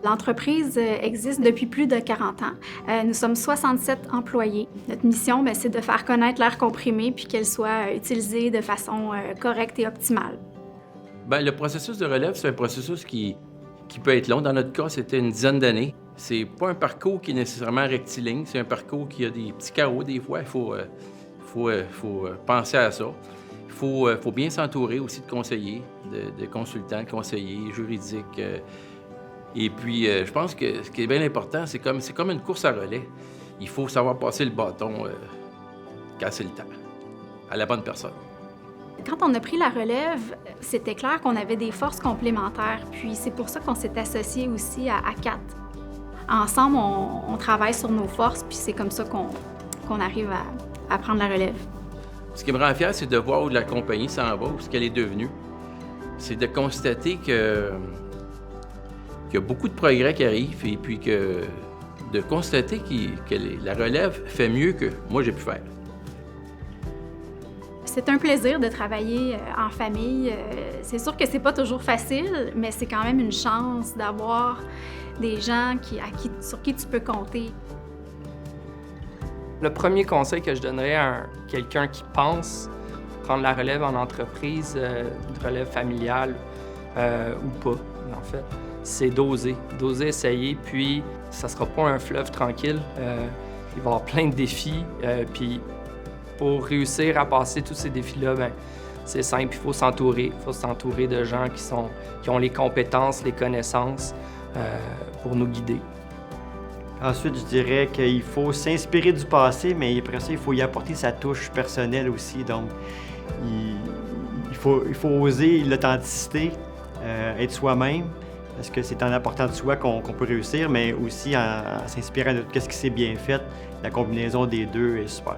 L'entreprise existe depuis plus de 40 ans. Nous sommes 67 employés. Notre mission, c'est de faire connaître l'air comprimé puis qu'elle soit utilisée de façon correcte et optimale. Le processus de relève, c'est un processus qui peut être long. Dans notre cas, c'était une dizaine d'années. C'est pas un parcours qui est nécessairement rectiligne. C'est un parcours qui a des petits carreaux des fois. Il faut penser à ça. Il faut bien s'entourer aussi de conseillers, de consultants, de conseillers juridiques. Et puis, je pense que ce qui est bien important, c'est comme une course à relais. Il faut savoir passer le bâton quand c'est le temps, à la bonne personne. Quand on a pris la relève, c'était clair qu'on avait des forces complémentaires. Puis c'est pour ça qu'on s'est associé aussi à CAT. Ensemble, on travaille sur nos forces, puis c'est comme ça qu'on arrive à prendre la relève. Ce qui me rend fier, c'est de voir où la compagnie s'en va, où ce qu'elle est devenue. C'est de constater qu'il y a beaucoup de progrès qui arrivent et puis de constater que la relève fait mieux que moi j'ai pu faire. C'est un plaisir de travailler en famille. C'est sûr que c'est pas toujours facile, mais c'est quand même une chance d'avoir des gens sur qui tu peux compter. Le premier conseil que je donnerais à quelqu'un qui pense prendre la relève en entreprise, une relève familiale ou pas, en fait, c'est d'oser essayer, puis ça sera pas un fleuve tranquille. Il va y avoir plein de défis, puis pour réussir à passer tous ces défis-là, c'est simple, il faut s'entourer. Il faut s'entourer de gens qui ont les compétences, les connaissances pour nous guider. Ensuite, je dirais qu'il faut s'inspirer du passé, mais après ça, il faut y apporter sa touche personnelle aussi. Donc, il faut oser l'authenticité, être soi-même, parce que c'est en apportant de soi qu'on peut réussir, mais aussi en s'inspirant de ce qui s'est bien fait. La combinaison des deux est super.